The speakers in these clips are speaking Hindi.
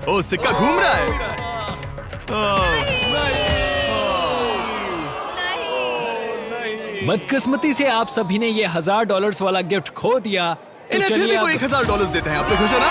ओ सिक्का घूम रहा है। बदकिस्मती से आप सभी ने ये $1000 वाला गिफ्ट खो दिया। तो इन्हें फिर भी कोई $1000 देते हैं। आप तो खुश हो ना?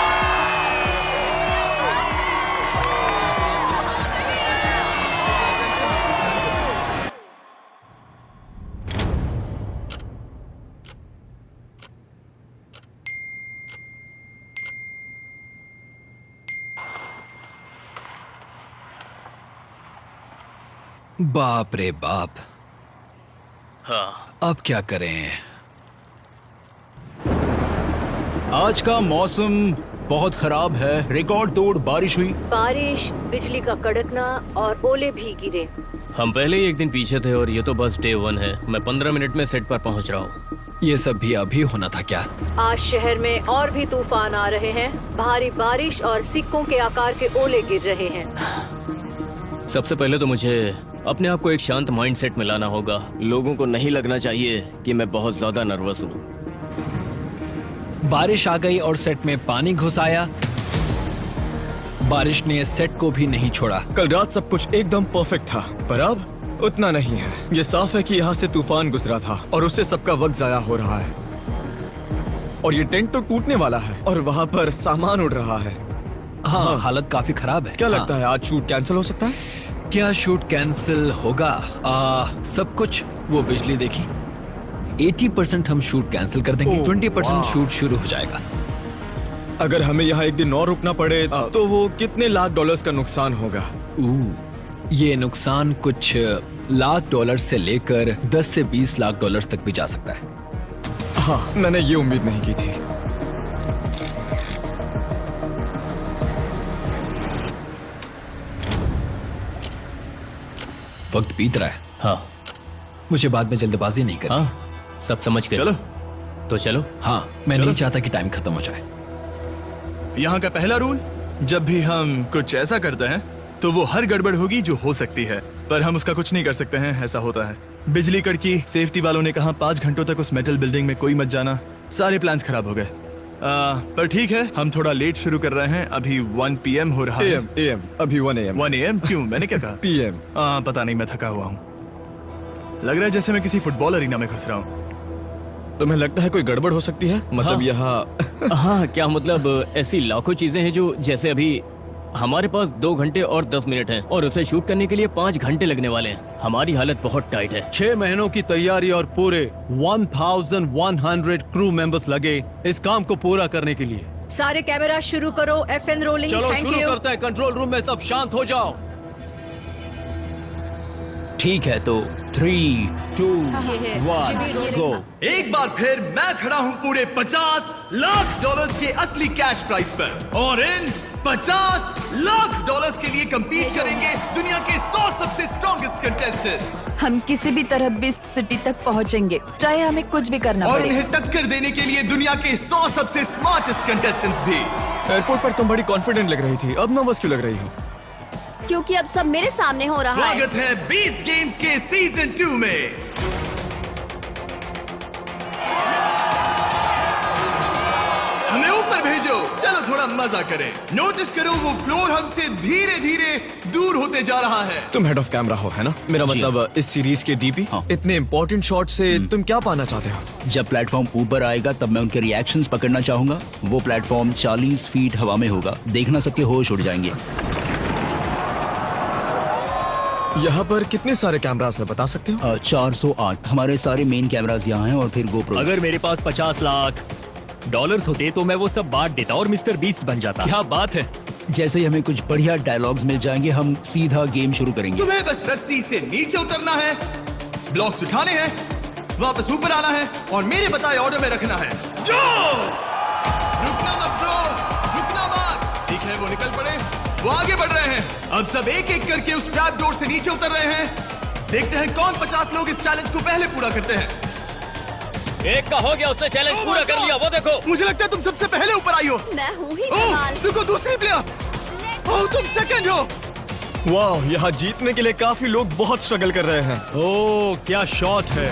बाप रे बाप। हाँ, अब क्या करें? आज का मौसम बहुत खराब है। रिकॉर्ड तोड़ बारिश हुई। बारिश, बिजली का कड़कना और ओले भी गिरे। हम पहले ही एक दिन पीछे थे और ये तो बस डे 1 है। मैं 15 मिनट में सेट पर पहुंच रहा हूँ। ये सब भी अभी होना था क्या? आज शहर में और भी तूफान आ रहे हैं। भारी बारिश और सिक्कों के आकार के ओले गिर रहे हैं। सबसे पहले तो मुझे अपने आप को एक शांत माइंडसेट में लाना होगा। लोगों को नहीं लगना चाहिए कि मैं बहुत ज्यादा नर्वस हूँ। बारिश आ गई और सेट में पानी घुस आया। बारिश ने सेट को भी नहीं छोड़ा। कल रात सब कुछ एकदम परफेक्ट था, पर अब उतना नहीं है। ये साफ है कि यहाँ से तूफान गुजरा था और उससे सबका वक्त जाया हो रहा है। और ये टेंट तो टूटने वाला है और वहाँ पर सामान उड़ रहा है। हाँ, हालत काफी खराब है। क्या हाँ। लगता है आज शूट कैंसिल हो सकता है? क्या शूट कैंसिल होगा? सब कुछ वो बिजली देखी। 80% हम शूट कैंसिल कर देंगे। 20% शूट शुरू हो जाएगा। अगर हमें यहाँ एक दिन और रुकना पड़े तो वो कितने लाख डॉलर्स का नुकसान होगा? ये नुकसान कुछ लाख डॉलर से लेकर 10 से 20 लाख डॉलर तक भी जा सकता है। हाँ, मैंने ये उम्मीद नहीं की थी। वक्त बीत रहा है। हाँ, मुझे बाद में जल्दबाजी नहीं करनी। हाँ, सब समझ गए। चलो तो चलो। हाँ, मैं नहीं चाहता कि टाइम खत्म हो जाए। यहाँ का पहला रूल, जब भी हम कुछ ऐसा करते हैं तो वो हर गड़बड़ होगी जो हो सकती है, पर हम उसका कुछ नहीं कर सकते हैं। ऐसा होता है। बिजली कड़की, सेफ्टी वालों ने कहा 5 घंटों तक उस मेटल बिल्डिंग में कोई मत जाना। सारे प्लान्स खराब हो गए। पर ठीक है, हम थोड़ा लेट शुरू कर रहे हैं। अभी 1 PM हो रहा है। AM अभी 1 AM। 1 AM क्यों? मैंने क्या कहा? PM। पता नहीं, मैं थका हुआ हूँ। लग रहा है जैसे मैं किसी फुटबॉल अरीना में घुस रहा हूँ। तुम्हें लगता है कोई गड़बड़ हो सकती है? मतलब हाँ। यहाँ हाँ, क्या मतलब ऐसी लाखों चीजें हैं जो, जैसे अभी हमारे पास 2 घंटे और 10 मिनट हैं और उसे शूट करने के लिए 5 घंटे लगने वाले हैं। हमारी हालत बहुत टाइट है। 6 महीनों की तैयारी और पूरे 1100 क्रू मेंबर्स लगे इस काम को पूरा करने के लिए। सारे कैमरा शुरू करो। FN rolling. चलो थैंक शुरू यू। करते हैं। कंट्रोल रूम में सब शांत हो जाओ। ठीक है, तो 3, 2, ये है। 1 जिमी गो। रोलिंग। एक बार फिर मैं खड़ा हूँ पूरे 50 लाख डॉलर्स के असली कैश प्राइस पर, और इन 50 लाख डॉलर्स के लिए compete करेंगे दुनिया के 100 सबसे स्ट्रॉन्गेस्ट कंटेस्टेंट्स। हम किसी भी तरह बिस्ट सिटी तक पहुंचेंगे, चाहे हमें कुछ भी करना और पड़े। इन्हें टक्कर देने के लिए दुनिया के 100 सबसे स्मार्टेस्ट कंटेस्टेंट्स भी। एयरपोर्ट पर तुम बड़ी कॉन्फिडेंट लग रही थी, अब नर्वस क्यों लग रही हो? क्योंकि अब सब मेरे सामने हो रहा है। स्वागत है 20 गेम्स के सीजन 2 में। हमें ऊपर भेजो, चलो थोड़ा मजा करें। नोटिस करो वो फ्लोर हमसे धीरे धीरे दूर होते जा रहा है। तुम हेड ऑफ कैमरा हो, है ना? मेरा मतलब इस सीरीज के डीपी। हाँ। इतने इंपॉर्टेंट शॉट से तुम क्या पाना चाहते हो? जब प्लेटफॉर्म ऊपर आएगा तब मैं उनके रिएक्शंस पकड़ना चाहूंगा। वो प्लेटफॉर्म 40 फीट हवा में होगा। देखना सबके होश उड़ जाएंगे। यहाँ पर कितने सारे कैमरास है, बता सकते हो? 408 हमारे सारे मेन कैमरास यहाँ हैं और फिर GoPro। अगर मेरे पास 50 लाख डॉलर्स होते तो मैं वो सब बांट देता और मिस्टर बीस्ट बन जाता। क्या बात है। जैसे ही हमें कुछ बढ़िया डायलॉग्स मिल जाएंगे हम सीधा गेम शुरू करेंगे। तुम्हें बस रस्सी से नीचे उतरना है, ब्लॉक्स उठाने हैं, वापस ऊपर आना है और मेरे बताए ऑर्डर में रखना है। जो! रुकना मत ब्रो, रुकना मत। ठीक है, वो निकल पड़े, वो आगे बढ़ रहे हैं। अब सब एक एक करके उस ट्रैप डोर से नीचे उतर रहे हैं। देखते हैं कौन 50 लोग इस चैलेंज को पहले पूरा करते हैं। एक का हो गया, उसने चैलेंज पूरा कर लिया। वो देखो, मुझे लगता है तुम सबसे पहले ऊपर आई हो। मैं हूँ ही ओह, कमाल। रुको, दूसरी प्लेयर। ओह, तुम सेकंड हो। वाह, यहाँ जीतने के लिए काफी लोग बहुत स्ट्रगल कर रहे हैं। ओह, क्या शॉट है।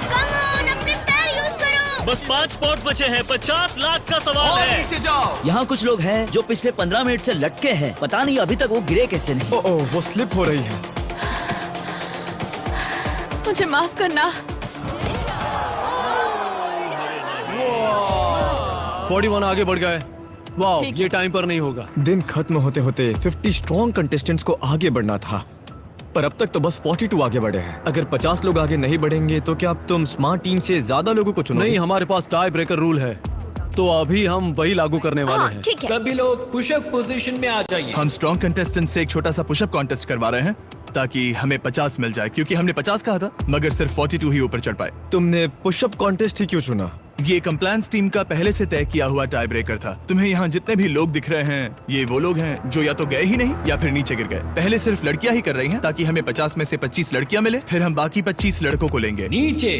कम ऑन, अपने पैर यूज करो। बस 5 स्पॉट्स बचे हैं। 50 लाख का सवाल और है। नीचे जाओ। यहाँ कुछ लोग हैं जो पिछले 15 मिनट से लटके हैं। पता नहीं अभी तक वो गिरे कैसे नहीं। ओह, वो स्लिप हो रही है। मुझे माफ करना। 41 आगे बढ़ गए। वाह, ठीक ये टाइम पर नहीं होगा। दिन खत्म होते होते 50 स्ट्रॉन्ग कंटेस्टेंट्स को आगे बढ़ना था, पर अब तक तो बस 42 आगे बढ़े हैं। अगर 50 लोग आगे नहीं बढ़ेंगे तो क्या अब तुम स्मार्ट टीम से ज्यादा लोगों को चुनोगे? नहीं, हमारे पास टाई ब्रेकर रूल है, तो अभी हम वही लागू करने वाले हैं। ठीक है। सभी लोग पुशअप पोजीशन में आ जाइए। हम स्ट्रॉन्ग कंटेस्टेंट से एक छोटा सा पुशअप कॉन्टेस्ट करवा रहे हैं ताकि हमें 50 मिल जाए, क्योंकि हमने 50 कहा था मगर सिर्फ 42 ही ऊपर चढ़ पाए। तुमने पुशअप कॉन्टेस्ट ही क्यों चुना? ये कंप्लायंस टीम का पहले से तय किया हुआ टाई ब्रेकर था। तुम्हें यहाँ जितने भी लोग दिख रहे हैं, ये वो लोग हैं जो या तो गए ही नहीं या फिर नीचे गिर गए। पहले सिर्फ लड़कियां ही कर रही हैं ताकि हमें 50 में से 25 लड़कियां मिले, फिर हम बाकी 25 लड़कों को लेंगे। नीचे,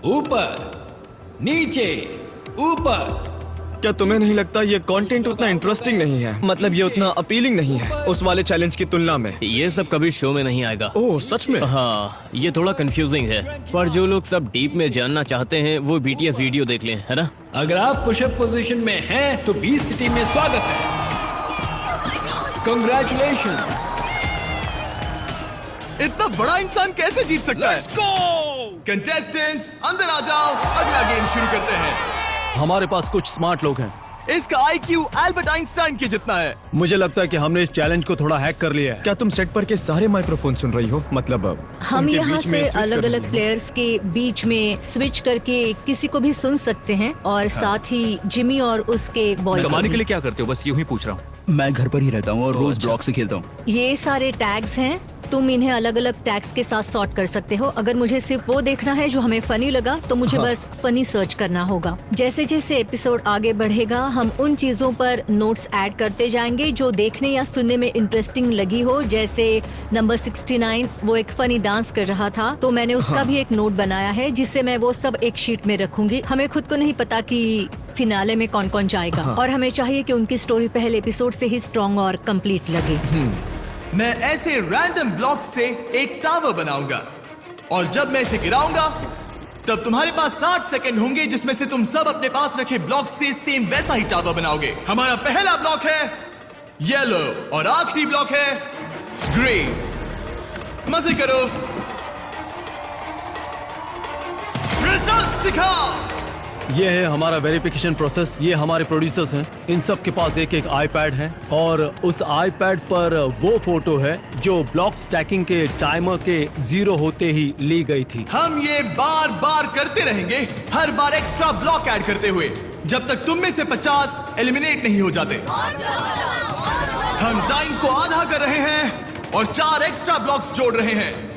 ऊपर, नीचे, ऊपर। क्या तुम्हें नहीं लगता ये कंटेंट उतना इंटरेस्टिंग नहीं है? मतलब ये उतना अपीलिंग नहीं है उस वाले चैलेंज की तुलना में। ये सब कभी शो में नहीं आएगा। ओह, सच में? हाँ, ये थोड़ा कंफ्यूजिंग है, पर जो लोग सब डीप में जानना चाहते हैं वो BTS वीडियो देख लें, है ना? अगर आप पुशअप पोजीशन में हैं तो बीच सिटी में स्वागत है। कंग्रेचुलेशंस। इतना बड़ा इंसान कैसे जीत सकता है? कंटेस्टेंट्स अंदर आ जाओ, अगला गेम शुरू करते हैं। हमारे पास कुछ स्मार्ट लोग हैं। इसका IQ एल्बर्ट आइंस्टाइन के जितना है। मुझे लगता है कि हमने इस चैलेंज को थोड़ा हैक कर लिया है। क्या तुम सेट पर के सारे माइक्रोफोन सुन रही हो? मतलब हम उनके यहाँ बीच में से switch कर अलग रही अलग हो? प्लेयर्स के बीच में स्विच करके किसी को भी सुन सकते हैं और साथ ही जिमी और उसके बॉयज। कमाने के लिए क्या करते हो? बस यूं ही पूछ रहा हूँ। मैं घर पर ही रहता हूँ और रोज ब्लॉक से खेलता हूँ। ये सारे टैग्स हैं, तुम इन्हें अलग अलग टैग्स के साथ सॉर्ट कर सकते हो। अगर मुझे सिर्फ वो देखना है जो हमें फनी लगा तो मुझे बस फनी सर्च करना होगा। जैसे जैसे एपिसोड आगे बढ़ेगा हम उन चीजों पर नोट्स ऐड करते जाएंगे जो देखने या सुनने में इंटरेस्टिंग लगी हो। जैसे नंबर 69 वो एक फनी डांस कर रहा था, तो मैंने उसका भी एक नोट बनाया है जिससे मैं वो सब एक शीट में रखूंगी। हमें खुद को नहीं पता कि फिनाले में कौन कौन जाएगा और हमें चाहिए कि उनकी स्टोरी पहले एपिसोड से ही स्ट्रॉन्ग और कंप्लीट लगे। मैं ऐसे रैंडम ब्लॉक से एक टावर बनाऊंगा और जब मैं इसे गिराऊंगा तब तुम्हारे पास 60 सेकंड होंगे जिसमें से तुम सब अपने पास रखे ब्लॉक से सेम वैसा ही टावर बनाओगे। हमारा पहला ब्लॉक है येलो और आखिरी ब्लॉक है ग्रीन। मजे करो, रिजल्ट्स दिखाओ। ये है हमारा वेरिफिकेशन प्रोसेस। ये हमारे प्रोड्यूसर्स हैं। इन सब के पास एक एक आईपैड है और उस आईपैड पर वो फोटो है जो ब्लॉक स्टैकिंग के टाइमर के 0 होते ही ली गई थी। हम ये बार बार करते रहेंगे, हर बार एक्स्ट्रा ब्लॉक ऐड करते हुए, जब तक तुम में से 50 एलिमिनेट नहीं हो जाते। हम टाइम को आधा कर रहे हैं और 4 एक्स्ट्रा ब्लॉक्स जोड़ रहे हैं।